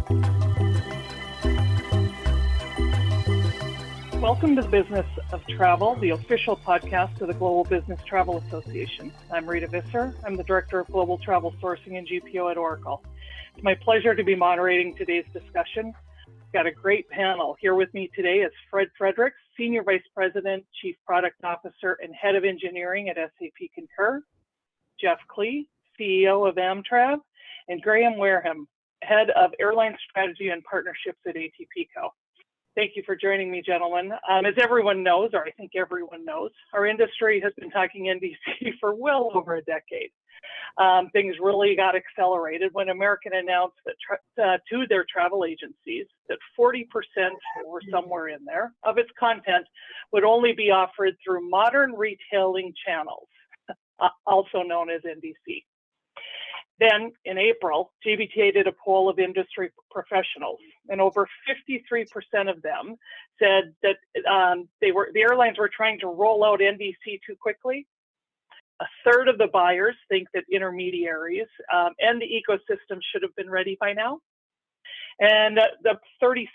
Welcome to the Business of Travel, the official podcast of the Global Business Travel Association. I'm Rita Visser. I'm the Director of Global Travel Sourcing and GPO at Oracle. It's my pleasure to be moderating today's discussion. I've got a great panel. Here with me today is Fredericks, Senior Vice President, Chief Product Officer, and Head of Engineering at SAP Concur, Jeff Klee, CEO of AmTrav, and Graham Wareham, Head of Airline Strategy and Partnerships at ATPCO. Thank you for joining me, gentlemen. As everyone knows, or I think everyone knows, our industry has been talking NDC for well over a decade. Things really got accelerated when American announced that to their travel agencies that 40% or somewhere in there of its content would only be offered through modern retailing channels, also known as NDC. Then in April, GBTA did a poll of industry professionals, and over 53% of them said that the airlines were trying to roll out NDC too quickly. A third of the buyers think that intermediaries and the ecosystem should have been ready by now. And the 36%,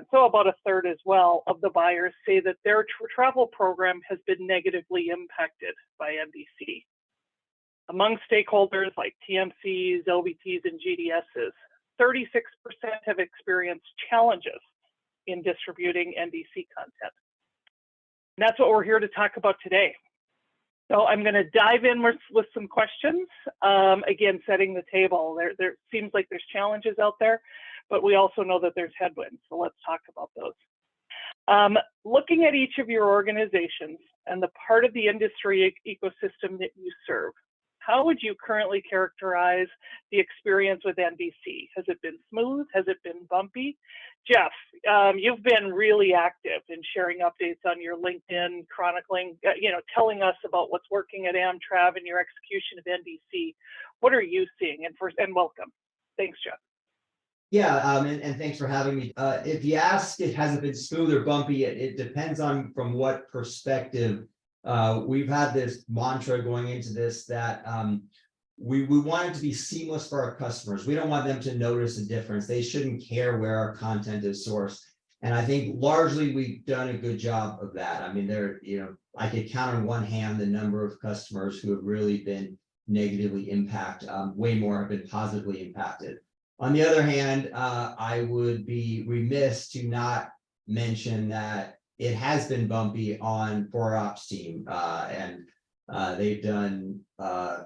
so about a third as well, of the buyers say that their travel program has been negatively impacted by NDC. Among stakeholders like TMCs, LVTs, and GDSs, 36% have experienced challenges in distributing NDC content. And that's what we're here to talk about today. So I'm going to dive in with some questions. Again, setting the table. There seems like there's challenges out there, but we also know that there's headwinds. So let's talk about those. Looking at each of your organizations and the part of the industry ecosystem that you serve, how would you currently characterize the experience with NDC? Has it been smooth? Has it been bumpy? Jeff, you've been really active in sharing updates on your LinkedIn, chronicling, telling us about what's working at AmTrav and your execution of NDC. What are you seeing? And welcome. Thanks, Jeff. Yeah, and thanks for having me. If you ask, it hasn't been smooth or bumpy. It depends on from what perspective. We've had this mantra going into this that we want it to be seamless for our customers. We don't want them to notice a difference. They shouldn't care where our content is sourced. And I think largely we've done a good job of that. I mean, I could count on one hand the number of customers who have really been negatively impacted. Way more have been positively impacted. On the other hand, I would be remiss to not mention that it has been bumpy for our ops team, and they've done a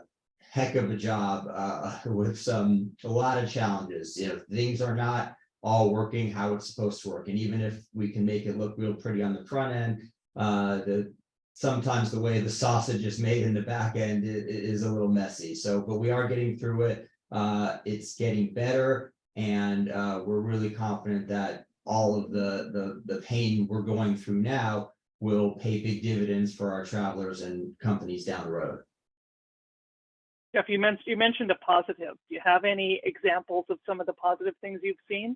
heck of a job with a lot of challenges. Things are not all working how it's supposed to work, and even if we can make it look real pretty on the front end, sometimes the way the sausage is made in the back end is a little messy. But we are getting through it. It's getting better, and we're really confident that all of the pain we're going through now will pay big dividends for our travelers and companies down the road. Jeff, you mentioned a positive. Do you have any examples of some of the positive things you've seen?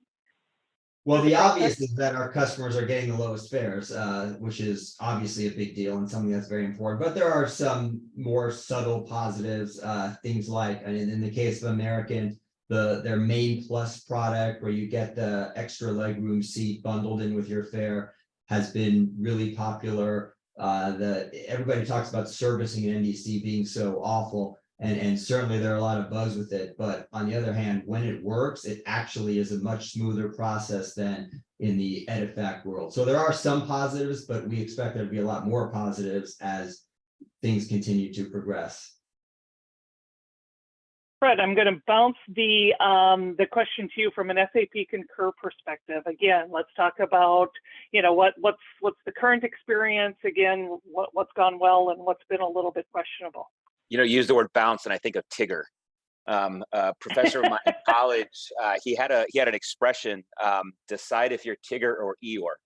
Well, the obvious is that our customers are getting the lowest fares, which is obviously a big deal and something that's very important. But there are some more subtle positives, things like, in the case of American, their Main Plus product, where you get the extra legroom seat bundled in with your fare, has been really popular. Everybody talks about servicing an NDC being so awful, and certainly there are a lot of bugs with it. But on the other hand, when it works, it actually is a much smoother process than in the EDIFACT world. So there are some positives, but we expect there to be a lot more positives as things continue to progress. Fred, I'm going to bounce the question to you from an SAP Concur perspective. Again, let's talk about what's the current experience. Again, what's gone well and what's been a little bit questionable. Use the word bounce, and I think of Tigger. A professor of mine in college, he had an expression: decide if you're Tigger or Eeyore,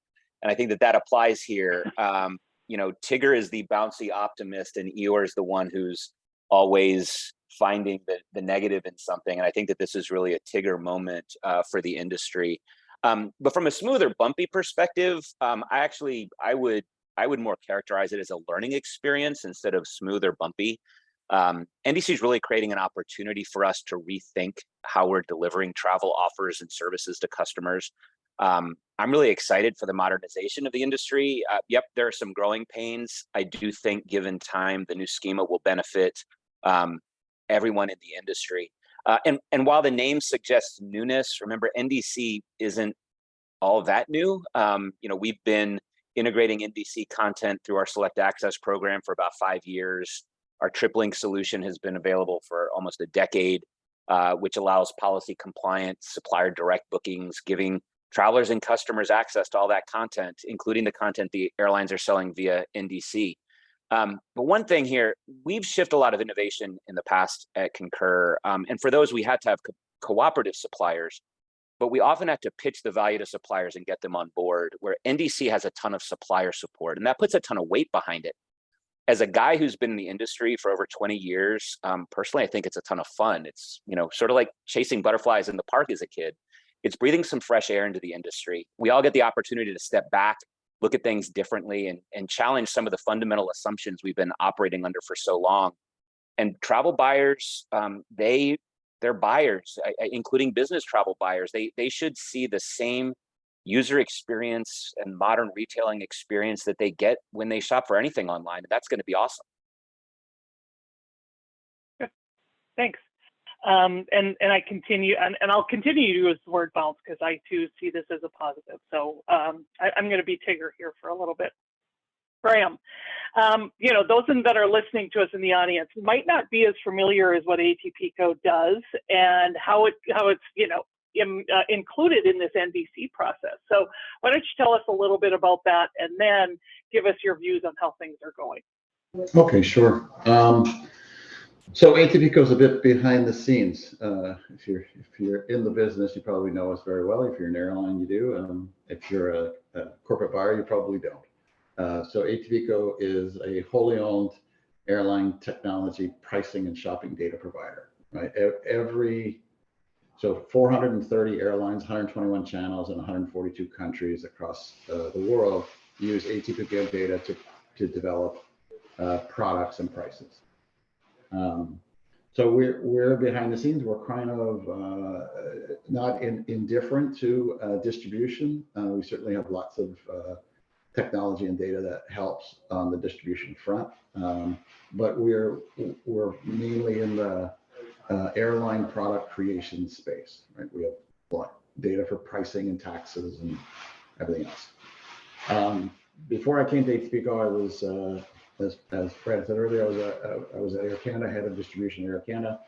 and I think that applies here. Tigger is the bouncy optimist, and Eeyore is the one who's always finding the negative in something. And I think that this is really a Tigger moment for the industry. But from a smooth or bumpy perspective, I would more characterize it as a learning experience instead of smooth or bumpy. NDC is really creating an opportunity for us to rethink how we're delivering travel offers and services to customers. I'm really excited for the modernization of the industry. Yep, there are some growing pains. I do think, given time, the new schema will benefit everyone in the industry. And while the name suggests newness, remember NDC isn't all that new. We've been integrating NDC content through our Select Access program for about 5 years. Our TripLink solution has been available for almost a decade, which allows policy compliant supplier direct bookings, giving travelers and customers access to all that content, including the content the airlines are selling via NDC. But one thing here, we've shifted a lot of innovation in the past at Concur. And for those, we had to have cooperative suppliers, but we often have to pitch the value to suppliers and get them on board, where NDC has a ton of supplier support, and that puts a ton of weight behind it. As a guy who's been in the industry for over 20 years, personally, I think it's a ton of fun. It's, sort of like chasing butterflies in the park as a kid. It's breathing some fresh air into the industry. We all get the opportunity to step back, look at things differently, and challenge some of the fundamental assumptions we've been operating under for so long. And travel buyers, they're buyers, including business travel buyers. They should see the same user experience and modern retailing experience that they get when they shop for anything online. And that's going to be awesome. Good. Thanks. And I continue, and I'll continue to use the word bounce because I too see this as a positive. So I'm going to be Tigger here for a little bit. Graham, those that are listening to us in the audience might not be as familiar as what ATPCO does and how it's included in this NDC process. So why don't you tell us a little bit about that and then give us your views on how things are going. Okay, sure. So ATPCO is a bit behind the scenes. If you're in the business, you probably know us very well. If you're an airline, you do. If you're a corporate buyer, you probably don't. So ATPCO is a wholly owned airline technology pricing and shopping data provider. Right? So 430 airlines, 121 channels, and 142 countries across the world use ATPCO data to develop products and prices. So we're behind the scenes. We're kind of not indifferent to distribution. We certainly have lots of technology and data that helps on the distribution front, but we're mainly in the airline product creation space. Right? We have data for pricing and taxes and everything else. Before I came to ATPCO, I was as Fred said earlier, I was at Air Canada, head of distribution at Air Canada.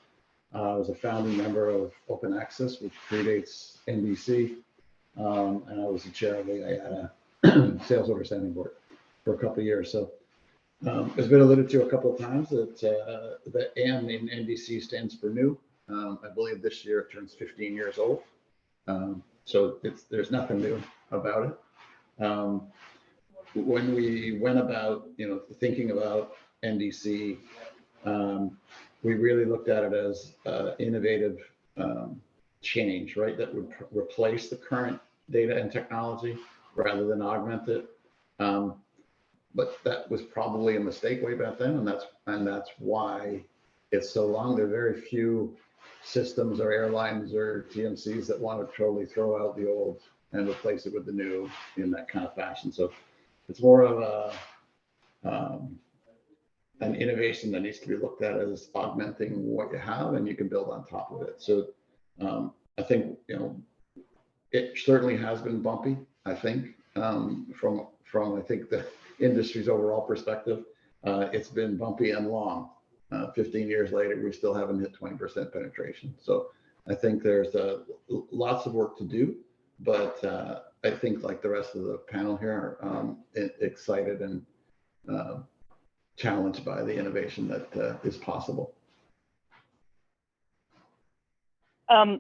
I was a founding member of Open Access, which predates NDC, and I was the chair of the IATA sales understanding board for a couple of years. So it's been alluded to a couple of times that the M in NDC stands for new. I believe this year it turns 15 years old. So there's nothing new about it. When we went about, thinking about NDC, we really looked at it as innovative change, right? That would replace the current data and technology rather than augment it. But that was probably a mistake way back then, and that's why it's so long. There are very few systems or airlines or TMCs that want to totally throw out the old and replace it with the new in that kind of fashion. So it's more of an innovation that needs to be looked at as augmenting what you have, and you can build on top of it. So I think it certainly has been bumpy. I think from I think the industry's overall perspective, it's been bumpy and long. 15 years later, we still haven't hit 20% penetration. So I think there's lots of work to do, but I think, like the rest of the panel here, excited and challenged by the innovation that is possible. I'm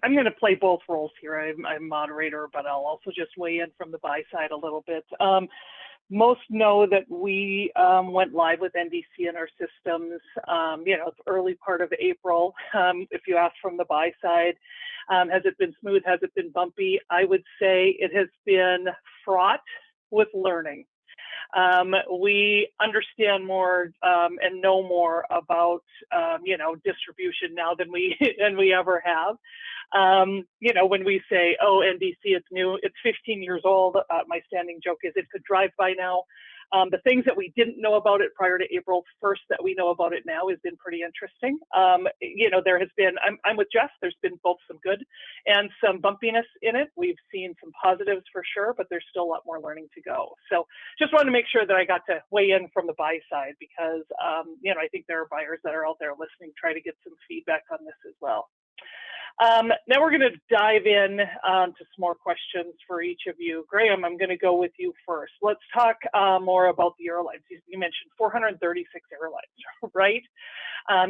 going to play both roles here. I'm moderator, but I'll also just weigh in from the buy side a little bit. Most know that we went live with NDC in our systems, it's early part of April. If you ask from the buy side, has it been smooth? Has it been bumpy? I would say it has been fraught with learning. We understand more and know more about, distribution now than we ever have. When we say, oh, NDC, it's new, it's 15 years old. My standing joke is it could drive by now. The things that we didn't know about it prior to April 1st that we know about it now has been pretty interesting. There has been, I'm with Jeff, there's been both some good and some bumpiness in it. We've seen some positives for sure, but there's still a lot more learning to go. So just wanted to make sure that I got to weigh in from the buy side because, I think there are buyers that are out there listening, try to get some feedback on this as well. Now we're going to dive in to some more questions for each of you. Graham, I'm going to go with you first. Let's talk more about the airlines. You mentioned 436 airlines, right?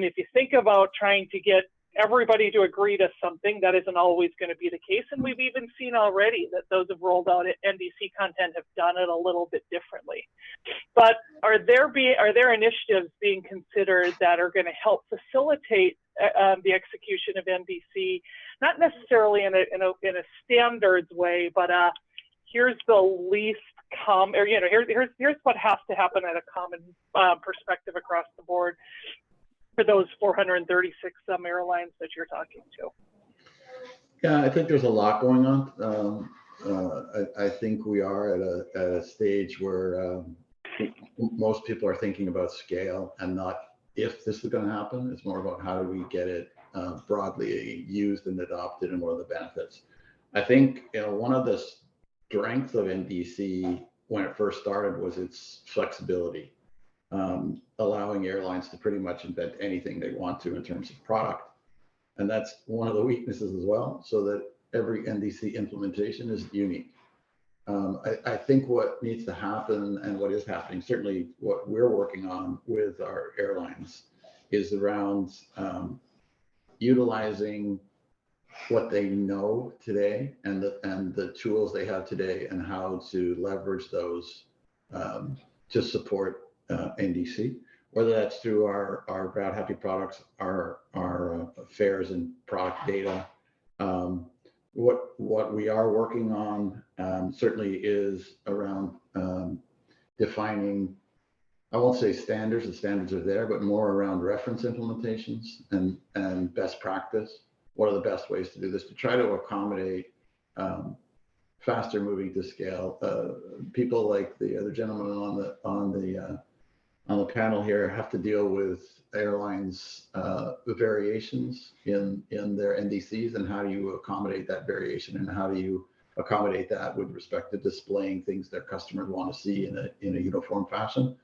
If you think about trying to get everybody to agree to something, that isn't always going to be the case. And we've even seen already that those have rolled out NDC content have done it a little bit differently. But are there initiatives being considered that are going to help facilitate the execution of NDC, not necessarily in a standards way, but here's the least common, or here's what has to happen at a common perspective across the board for those 436 airlines that you're talking to? Yeah, I think there's a lot going on. I think we are at a stage where most people are thinking about scale and not if this is going to happen. It's more about how do we get it broadly used and adopted and what are the benefits. I think one of the strengths of NDC when it first started was its flexibility, allowing airlines to pretty much invent anything they want to in terms of product. And that's one of the weaknesses as well, so that every NDC implementation is unique. I think what needs to happen and what is happening, certainly what we're working on with our airlines, is around utilizing what they know today and the tools they have today and how to leverage those to support NDC, whether that's through our Grad Happy products, our fares and product data. What we are working on certainly is around defining, I won't say standards, the standards are there, but more around reference implementations and best practice. What are the best ways to do this to try to accommodate faster moving to scale? People like the other gentleman on the panel here have to deal with airlines, the variations in their NDCs, and how do you accommodate that variation, and how do you accommodate that with respect to displaying things their customers want to see in a uniform fashion.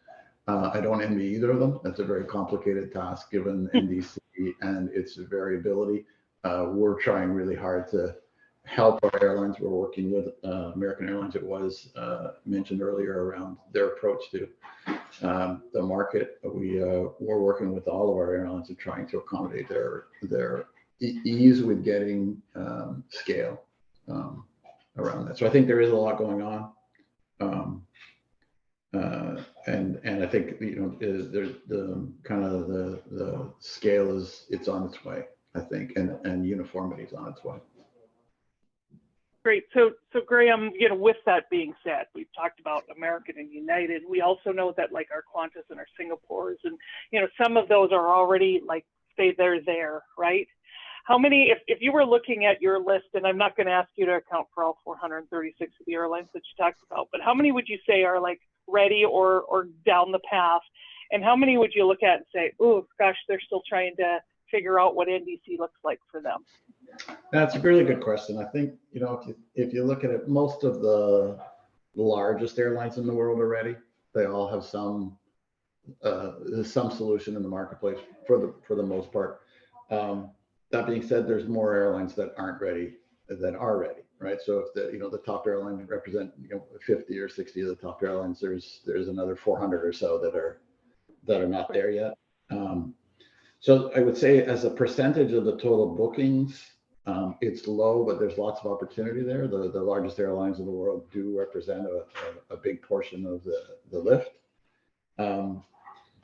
I don't envy either of them. That's a very complicated task given NDC and its variability. We're trying really hard to help our airlines. We're working with American Airlines. It was mentioned earlier around their approach to the market. We're working with all of our airlines and trying to accommodate their ease with getting scale around that. So I think there is a lot going on, and I think there's the kind of the scale it's on its way, I think, and uniformity is on its way. Great. So Graham, with that being said, we've talked about American and United. We also know that like our Qantas and our Singapores, and some of those are already they're there, right? How many, if you were looking at your list, and I'm not going to ask you to account for all 436 of the airlines that you talked about, but how many would you say are ready or down the path, and how many would you look at and say, oh gosh, they're still trying to figure out what NDC looks like for them? That's a really good question. I think, if you look at it, most of the largest airlines in the world are ready. They all have some solution in the marketplace for the most part. That being said, there's more airlines that aren't ready than are ready, right? So if the top airlines represent 50 or 60 of the top airlines, there's another 400 or so that are not there yet. So I would say as a percentage of the total bookings, it's low, but there's lots of opportunity there. The largest airlines in the world do represent a big portion of the lift.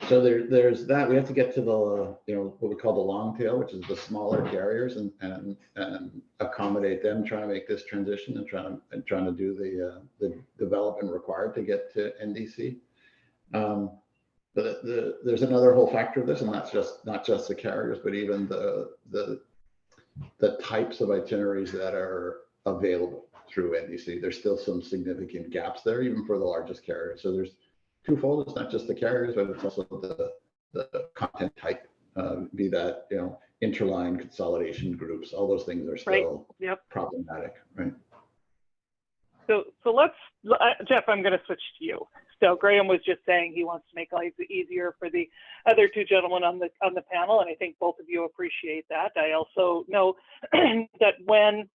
So there's that. We have to get to the, what we call the long tail, which is the smaller carriers, and accommodate them, trying to make this transition and trying to do the development required to get to NDC. But there's another whole factor of this, and that's not just the carriers, but even the types of itineraries that are available through NDC. There's still some significant gaps there, even for the largest carriers. So there's twofold. It's not just the carriers, but it's also the content type, be that, interline consolidation groups. All those things are still problematic, right? So let's, Jeff, I'm going to switch to you. So Graham was just saying he wants to make life easier for the other two gentlemen on the panel, and I think both of you appreciate that. I also know that when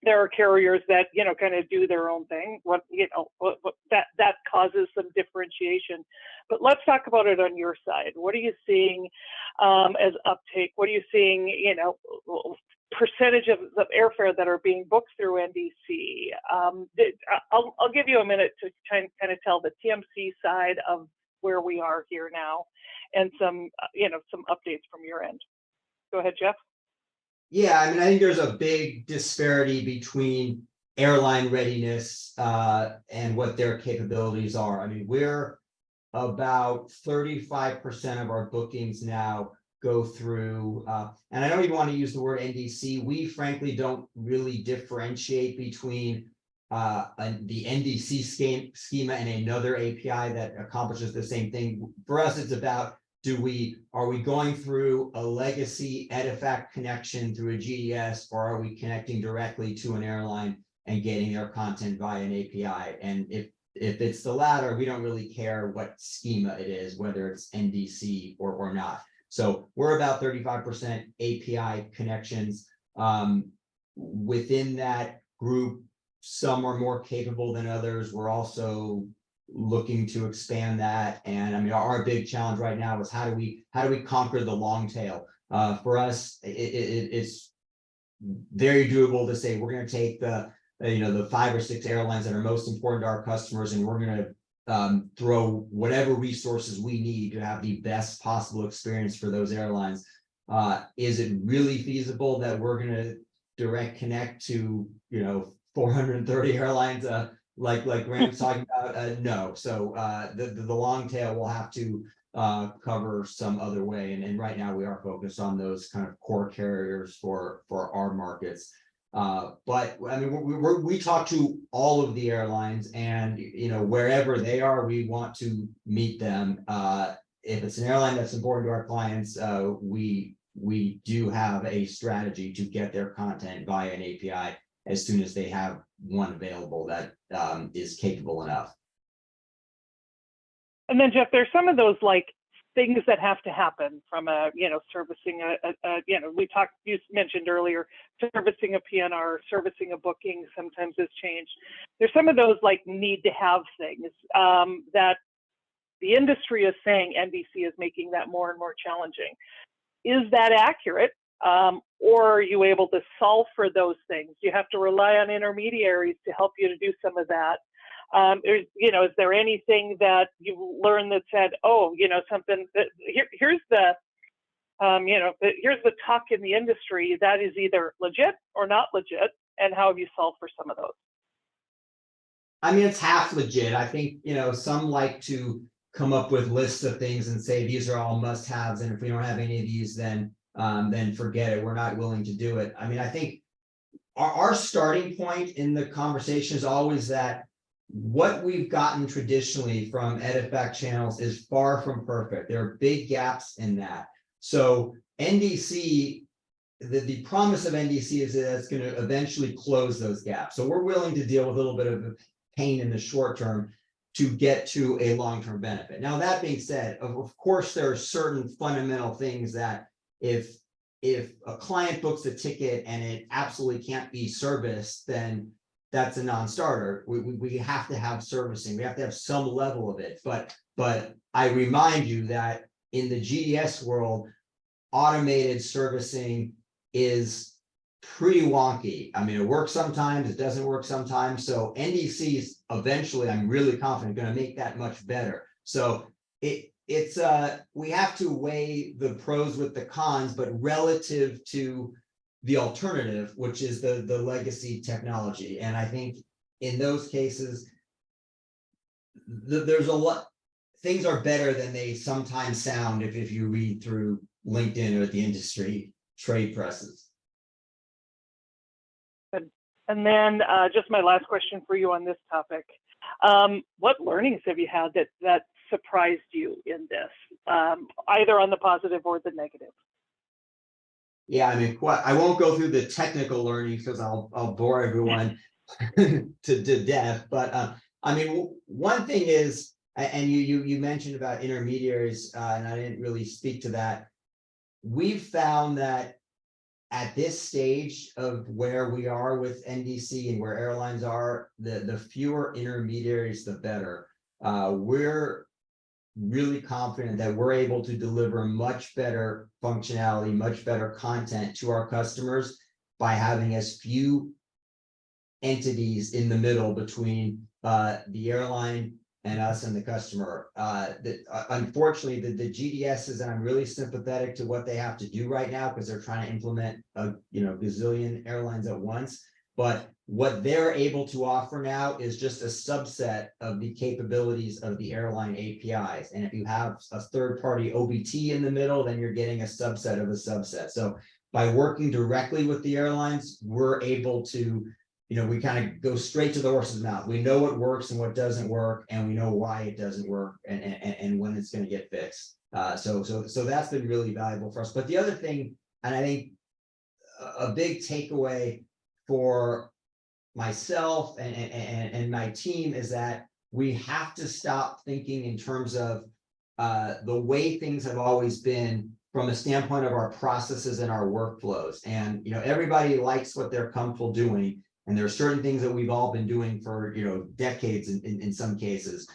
there are carriers that kind of do their own thing, that causes some differentiation. But let's talk about it on your side. What are you seeing as uptake? What are you seeing? Percentage of airfare that are being booked through NDC. I'll give you a minute to kind of tell the TMC side of where we are here now, and some updates from your end. Go ahead, Jeff. Yeah, I think there's a big disparity between airline readiness and what their capabilities are. We're about 35% of our bookings now go through, and I don't even want to use the word NDC. We frankly don't really differentiate between the NDC schema and another API that accomplishes the same thing. For us, it's about, are we going through a legacy EDIFACT connection through a GDS, or are we connecting directly to an airline and getting their content via an API? And if it's the latter, we don't really care what schema it is, whether it's NDC or not. So we're about 35% API connections. Within that group, some are more capable than others. We're also looking to expand that. And our big challenge right now is how do we conquer the long tail? For us, it's very doable to say we're going to take the 5 or 6 airlines that are most important to our customers, and we're going to throw whatever resources we need to have the best possible experience for those airlines. Is it really feasible that we're going to direct connect to 430 airlines like Graham's talking about? No. So the long tail will have to cover some other way, and right now we are focused on those kind of core carriers for our markets. But we talk to all of the airlines, and wherever they are, we want to meet them. If it's an airline that's important to our clients, we do have a strategy to get their content via an API as soon as they have one available that is capable enough. And then Jeff, there's some of those things that have to happen from servicing you mentioned earlier, servicing a PNR, servicing a booking sometimes has changed. There's some of those need to have things that the industry is saying NDC is making that more and more challenging. Is that accurate? Or are you able to solve for those things? You have to rely on intermediaries to help you to do some of that. Is there anything that you learned that said, something that here's the talk in the industry that is either legit or not legit, and how have you solved for some of those? It's half legit. I think, some like to come up with lists of things and say, these are all must-haves, and if we don't have any of these, then forget it. We're not willing to do it. I think our starting point in the conversation is always that what we've gotten traditionally from EDIFACT channels is far from perfect. There are big gaps in that. So NDC, the promise of NDC is that it's going to eventually close those gaps. So we're willing to deal with a little bit of pain in the short term to get to a long-term benefit. Now, that being said, of course, there are certain fundamental things that if a client books a ticket and it absolutely can't be serviced, then that's a non-starter. We have to have servicing. We have to have some level of it. But I remind you that in the GDS world, automated servicing is pretty wonky. It works sometimes, it doesn't work sometimes. So NDC is eventually, I'm really confident, going to make that much better. So it's we have to weigh the pros with the cons, but relative to the alternative, which is the legacy technology. And I think in those cases, there's a lot, things are better than they sometimes sound if you read through LinkedIn or the industry trade presses. And then just my last question for you on this topic. What learnings have you had that surprised you in this, either on the positive or the negative? Yeah, I mean, I won't go through the technical learnings because I'll bore everyone to death. But I mean, one thing is, and you mentioned about intermediaries, and I didn't really speak to that. We've found that at this stage of where we are with NDC and where airlines are, the fewer intermediaries, the better. We're really confident that we're able to deliver much better functionality, much better content to our customers by having as few entities in the middle between the airline and us and the customer. Unfortunately, the GDSs, and I'm really sympathetic to what they have to do right now because they're trying to implement a gazillion airlines at once. But what they're able to offer now is just a subset of the capabilities of the airline APIs. And if you have a third-party OBT in the middle, then you're getting a subset of a subset. So by working directly with the airlines, we're able to, we kind of go straight to the horse's mouth. We know what works and what doesn't work, and we know why it doesn't work and when it's going to get fixed. So that's been really valuable for us. But the other thing, and I think a big takeaway for myself and my team, is that we have to stop thinking in terms of the way things have always been from a standpoint of our processes and our workflows. And everybody likes what they're comfortable doing. And there are certain things that we've all been doing for decades in some cases.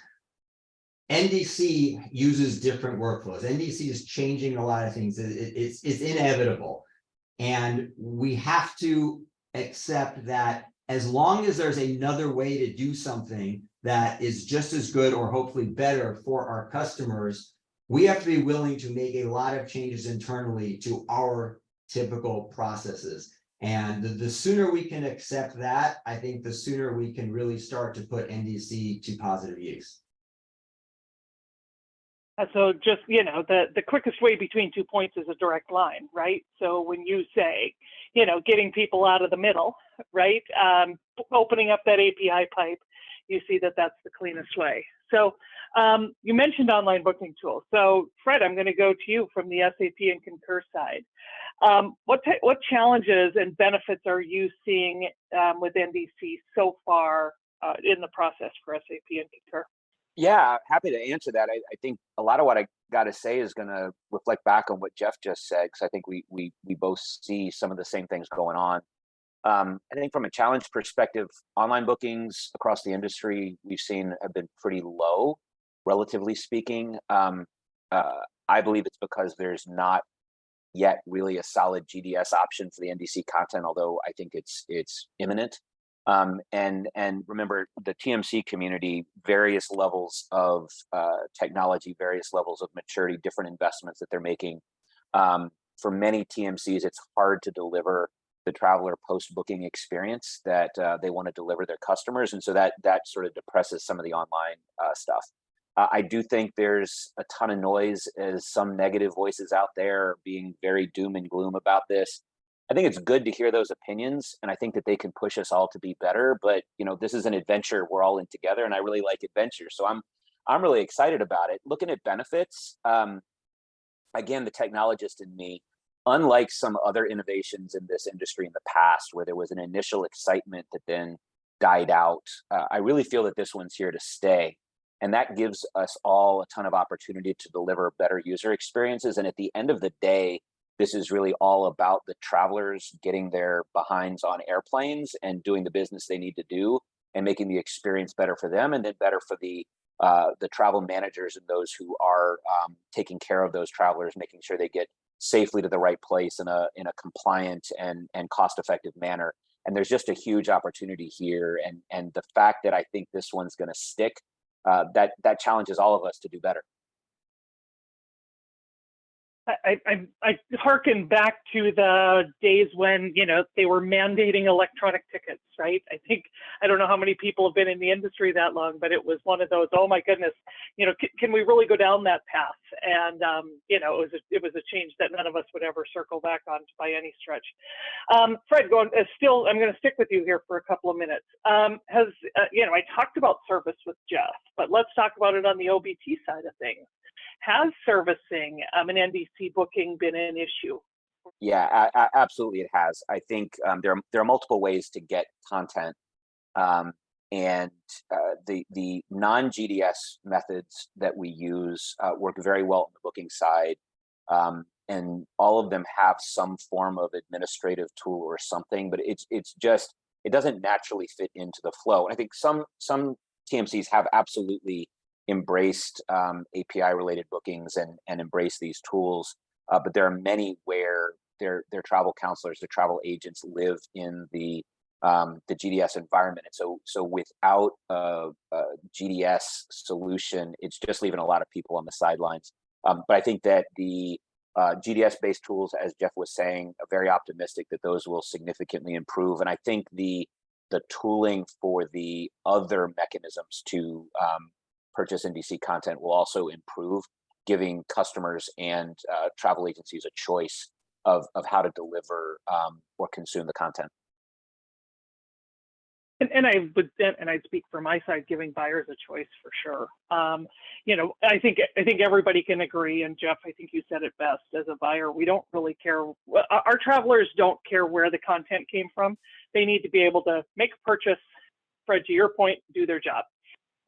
NDC uses different workflows. NDC is changing a lot of things. It's inevitable. And we have to accept that as long as there's another way to do something that is just as good or hopefully better for our customers, we have to be willing to make a lot of changes internally to our typical processes. And the sooner we can accept that, I think the sooner we can really start to put NDC to positive use. So just, the quickest way between 2 points is a direct line, right? So when you say, getting people out of the middle, right? Opening up that API pipe, you see that that's the cleanest way. So you mentioned online booking tools. So Fred, I'm going to go to you from the SAP and Concur side. What challenges and benefits are you seeing with NDC so far in the process for SAP and Concur? Yeah, happy to answer that. I think a lot of what I got to say is going to reflect back on what Jeff just said, because I think we both see some of the same things going on. I think from a challenge perspective, online bookings across the industry we've seen have been pretty low, relatively speaking. I believe it's because there's not yet really a solid GDS option for the NDC content, although I think it's imminent. And remember, the TMC community, various levels of technology, various levels of maturity, different investments that they're making. For many TMCs, it's hard to deliver the traveler post-booking experience that they want to deliver their customers. And so that sort of depresses some of the online stuff. I do think there's a ton of noise as some negative voices out there being very doom and gloom about this. I think it's good to hear those opinions, and I think that they can push us all to be better. But this is an adventure we're all in together, and I really like adventure, so I'm really excited about it. Looking at benefits, again, the technologist in me, unlike some other innovations in this industry in the past, where there was an initial excitement that then died out, I really feel that this one's here to stay, and that gives us all a ton of opportunity to deliver better user experiences. And at the end of the day, this is really all about the travelers getting their behinds on airplanes and doing the business they need to do and making the experience better for them, and then better for the travel managers and those who are taking care of those travelers, making sure they get safely to the right place in a compliant and cost-effective manner. And there's just a huge opportunity here. And the fact that I think this one's going to stick, that challenges all of us to do better. I hearken back to the days when, they were mandating electronic tickets, right? I don't know how many people have been in the industry that long, but it was one of those, oh my goodness, can we really go down that path? And, it was a change that none of us would ever circle back on by any stretch. Fred, I'm going to stick with you here for a couple of minutes. I talked about service with Jeff, but let's talk about it on the OBT side of things. Has servicing an NDC booking been an issue? Yeah, absolutely it has. I think there are multiple ways to get content, and the non-GDS methods that we use work very well on the booking side, and all of them have some form of administrative tool or something, but it doesn't naturally fit into the flow. And I think some TMCs have absolutely embraced API related bookings and embrace these tools, but there are many where their travel counselors, their travel agents live in the GDS environment, and so without a GDS solution, it's just leaving a lot of people on the sidelines. But I think that the GDS based tools, as Jeff was saying, are very optimistic that those will significantly improve, and I think the tooling for the other mechanisms to purchase NDC content will also improve, giving customers and travel agencies a choice of how to deliver or consume the content. And I'd speak for my side, giving buyers a choice for sure. I think everybody can agree, and Jeff, I think you said it best. As a buyer, we don't really care. Our travelers don't care where the content came from. They need to be able to make a purchase. Fred, to your point, do their job.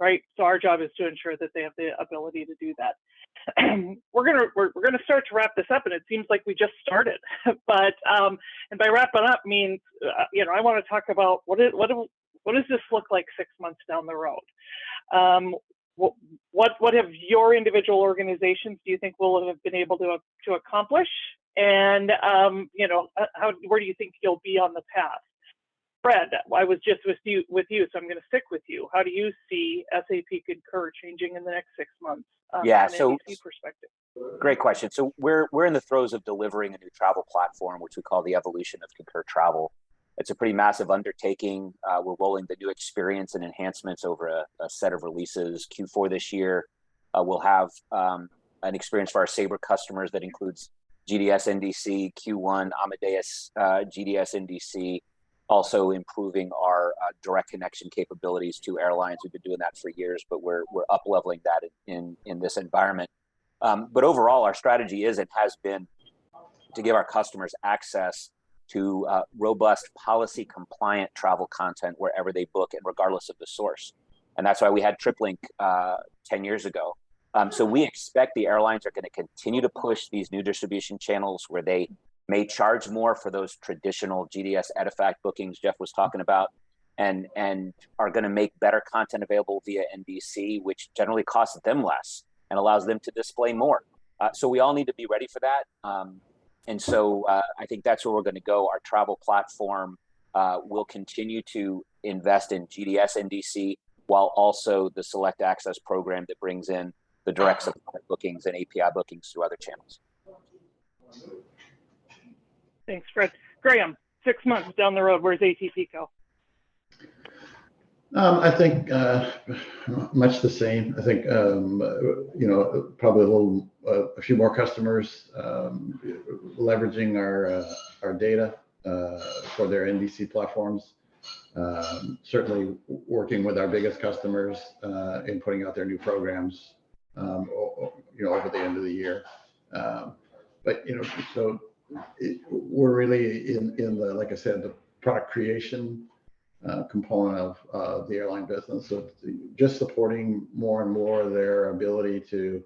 Right. So our job is to ensure that they have the ability to do that. We're gonna start to wrap this up, and it seems like we just started. But and by wrapping up means I want to talk about what does this look like 6 months down the road? What have your individual organizations do you think will have been able to accomplish? And where do you think you'll be on the path? Fred, I was just with you, so I'm going to stick with you. How do you see SAP Concur changing in the next 6 months? From an NDC perspective? Great question. So we're in the throes of delivering a new travel platform, which we call the evolution of Concur Travel. It's a pretty massive undertaking. We're rolling the new experience and enhancements over a set of releases. Q4 this year, we'll have an experience for our Sabre customers that includes GDS NDC, Q1 Amadeus GDS NDC. Also improving our direct connection capabilities to airlines. We've been doing that for years, but we're up leveling that in this environment. But overall, our strategy is and has been to give our customers access to robust policy compliant travel content wherever they book and regardless of the source. And that's why we had TripLink 10 years ago. So we expect the airlines are going to continue to push these new distribution channels where they may charge more for those traditional GDS EDIFACT bookings Jeff was talking about, and are going to make better content available via NDC, which generally costs them less and allows them to display more. So we all need to be ready for that. And so I think that's where we're going to go. Our travel platform will continue to invest in GDS NDC while also the Select Access program that brings in the direct supply bookings and API bookings through other channels. Thanks, Fred. Graham, 6 months down the road, where's ATPCO? I think much the same. I think probably a few more customers leveraging our data for their NDC platforms. Certainly working with our biggest customers in putting out their new programs, over the end of the year. We're really in the, like I said, the product creation component of the airline business. So just supporting more and more their ability to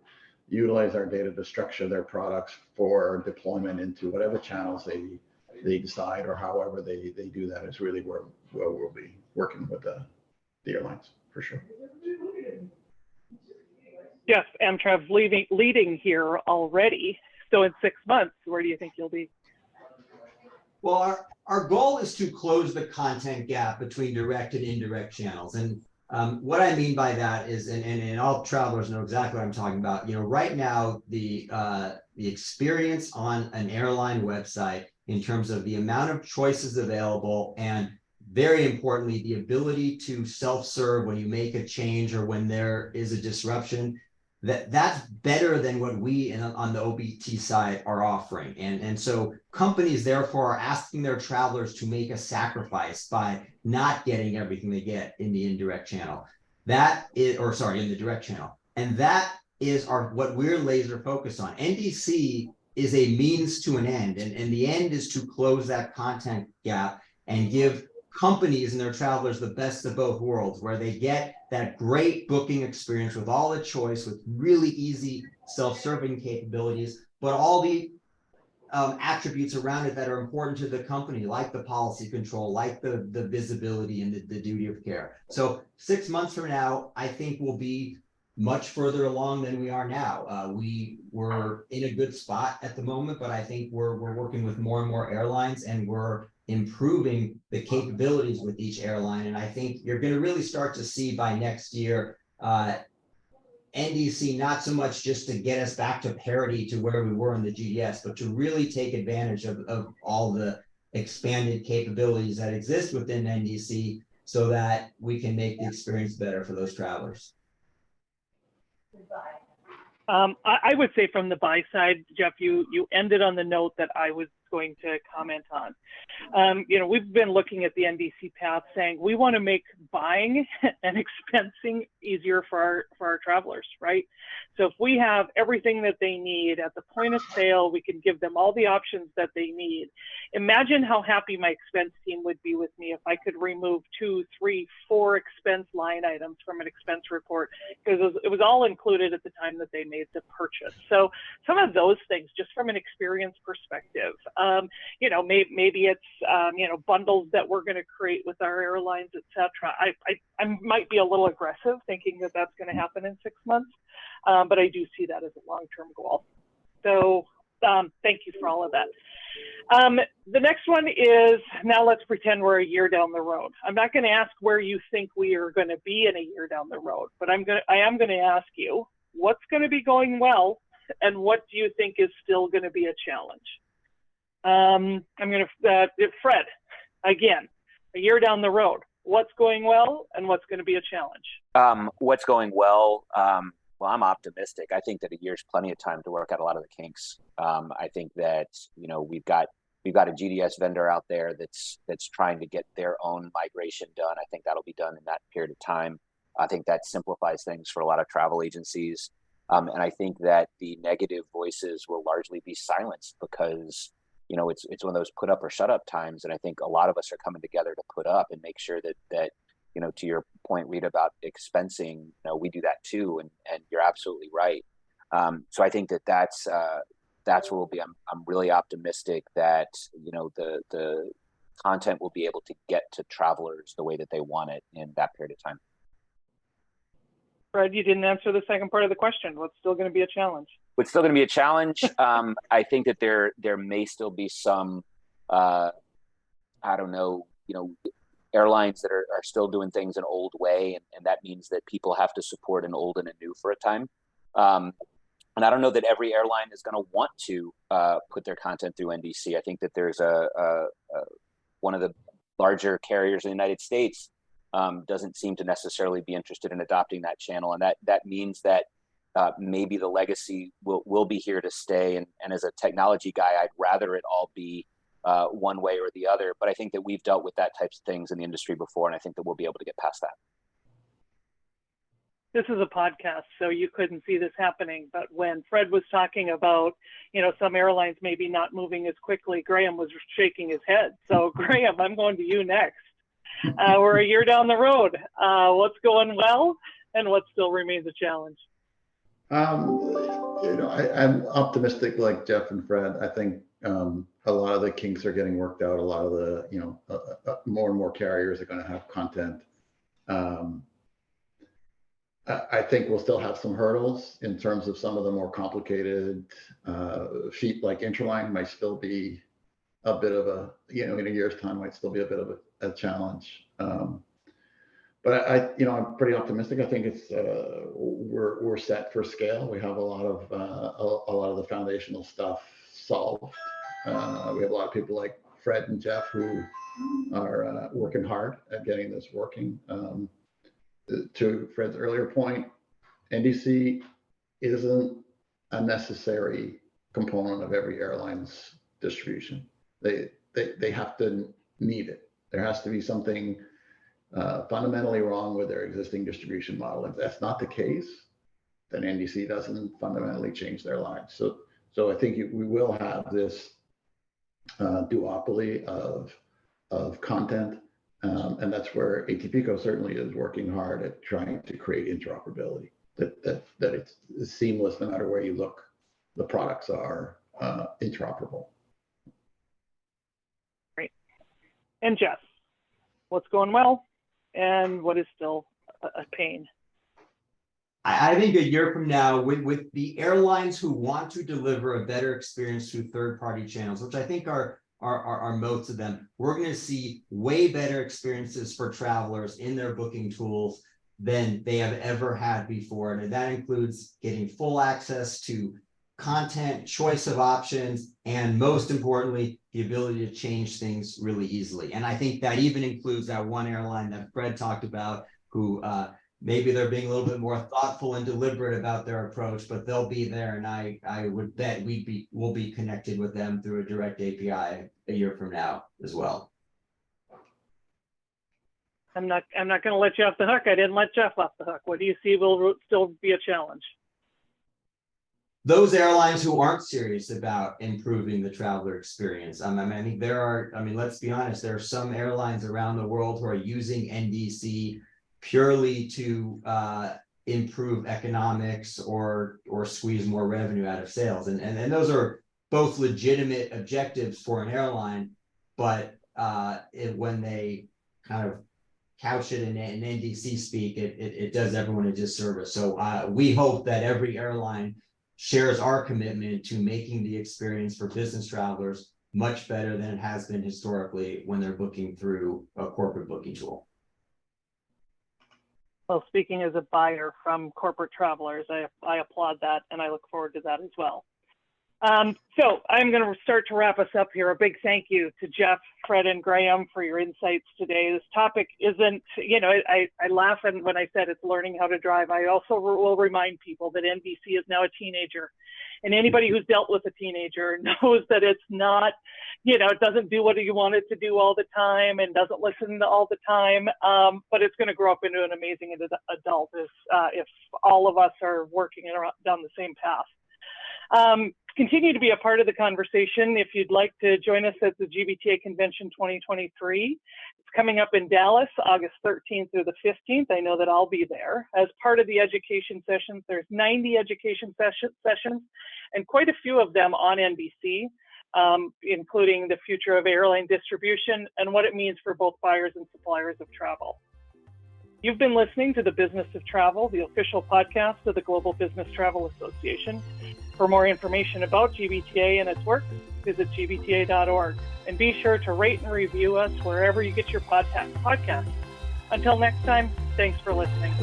utilize our data to structure their products for deployment into whatever channels they decide, or however they do that is really where we'll be working with the airlines for sure. Yes, AmTrav leading here already. So in 6 months, where do you think you'll be? Well, our goal is to close the content gap between direct and indirect channels. And what I mean by that is, and all travelers know exactly what I'm talking about. Right now, the the experience on an airline website in terms of the amount of choices available, and very importantly, the ability to self-serve when you make a change or when there is a disruption, that's better than what we on the OBT side are offering. And so companies therefore are asking their travelers to make a sacrifice by not getting everything they get in the indirect channel. That is, or sorry, in the direct channel. And that is what we're laser focused on. NDC is a means to an end, and the end is to close that content gap and give companies and their travelers the best of both worlds, where they get that great booking experience with all the choice, with really easy self-serving capabilities, but all the attributes around it that are important to the company, like the policy control, like the visibility and the duty of care. So 6 months from now, I think we'll be much further along than we are now. We're in a good spot at the moment, but I think we're working with more and more airlines, and we're improving the capabilities with each airline. And I think you're going to really start to see by next year, NDC, not so much just to get us back to parity to where we were in the GDS, but to really take advantage of all the expanded capabilities that exist within NDC so that we can make the experience better for those travelers. I would say from the buy side, Jeff, you ended on the note that I was going to comment on. We've been looking at the NDC path saying we want to make buying and expensing easier for our travelers, right? So if we have everything that they need at the point of sale, we can give them all the options that they need. Imagine how happy my expense team would be with me if I could remove 2, 3, 4 expense line items from an expense report, because it was all included at the time that they made the purchase. So some of those things, just from an experience perspective, maybe it's bundles that we're going to create with our airlines, etc. I might be a little aggressive thinking that that's going to happen in 6 months, but I do see that as a long-term goal. So thank you for all of that. The next one is, now let's pretend we're a year down the road. I'm not going to ask where you think we are going to be in a year down the road, but I am going to ask you what's going to be going well, and what do you think is still going to be a challenge? I'm going to, Fred, again, a year down the road, what's going well and what's going to be a challenge? What's going well? Well, I'm optimistic. I think that a year's plenty of time to work out a lot of the kinks. I think that, we've got a GDS vendor out there that's trying to get their own migration done. I think that'll be done in that period of time. I think that simplifies things for a lot of travel agencies. And I think that the negative voices will largely be silenced, because it's one of those put up or shut up times. And I think a lot of us are coming together to put up and make sure that to your point, Rita, about expensing, we do that too. And you're absolutely right. So I think that's where we'll be. I'm really optimistic that, the content will be able to get to travelers the way that they want it in that period of time. Fred, you didn't answer the second part of the question. What's still going to be a challenge? What's still going to be a challenge? I think that there may still be some, airlines that are still doing things an old way, and that means that people have to support an old and a new for a time. And I don't know that every airline is going to want to put their content through NDC. I think that there's one of the larger carriers in the United States doesn't seem to necessarily be interested in adopting that channel, and that means that maybe the legacy will be here to stay. And as a technology guy, I'd rather it all be one way or the other. But I think that we've dealt with that types of things in the industry before, and I think that we'll be able to get past that. This is a podcast, so you couldn't see this happening. But when Fred was talking about, some airlines maybe not moving as quickly, Graham was shaking his head. So Graham, I'm going to you next. We're a year down the road. What's going well, and what still remains a challenge? I'm optimistic like Jeff and Fred. I think a lot of the kinks are getting worked out. A lot of the, more and more carriers are going to have content. I think we'll still have some hurdles in terms of some of the more complicated feet, like Interline might still be a bit of a, in a year's time might still be a bit of a challenge. But I'm pretty optimistic. I think it's we're set for scale. We have a lot of the foundational stuff solved. We have a lot of people like Fred and Jeff who are working hard at getting this working. To Fred's earlier point, NDC isn't a necessary component of every airline's distribution. They have to need it. There has to be something fundamentally wrong with their existing distribution model. If that's not the case, then NDC doesn't fundamentally change their lives. So I think we will have this duopoly of content, and that's where ATPCO certainly is working hard at trying to create interoperability. That it's seamless no matter where you look. The products are interoperable. Great. And Jeff, what's going well and what is still a pain? I think a year from now, with the airlines who want to deliver a better experience through third-party channels, which I think are most of them, we're going to see way better experiences for travelers in their booking tools than they have ever had before. And that includes getting full access to content, choice of options, and most importantly, the ability to change things really easily. And I think that even includes that one airline that Fred talked about, who maybe they're being a little bit more thoughtful and deliberate about their approach, but they'll be there. And I would bet we'll be connected with them through a direct API a year from now as well. I'm not going to let you off the hook. I didn't let Jeff off the hook. What do you see will still be a challenge? Those airlines who aren't serious about improving the traveler experience. I think let's be honest, there are some airlines around the world who are using NDC purely to improve economics or squeeze more revenue out of sales. And those are both legitimate objectives for an airline, but when they kind of couch it in NDC speak, it does everyone a disservice. So we hope that every airline shares our commitment to making the experience for business travelers much better than it has been historically when they're booking through a corporate booking tool. Well, speaking as a buyer from corporate travelers, I applaud that, and I look forward to that as well. So I'm going to start to wrap us up here. A big thank you to Jeff, Fred, and Graham for your insights today. This topic isn't, I laugh when I said it's learning how to drive. I also will remind people that NDC is now a teenager. And anybody who's dealt with a teenager knows that it's not, it doesn't do what you want it to do all the time and doesn't listen all the time, but it's going to grow up into an amazing adult if all of us are working down the same path. Continue to be a part of the conversation. If you'd like to join us at the GBTA Convention 2023, it's coming up in Dallas, August 13th through the 15th. I know that I'll be there. As part of the education sessions, there's 90 education sessions, and quite a few of them on NDC, including the future of airline distribution and what it means for both buyers and suppliers of travel. You've been listening to The Business of Travel, the official podcast of the Global Business Travel Association. For more information about GBTA and its work, visit gbta.org. And be sure to rate and review us wherever you get your podcast. Until next time, thanks for listening.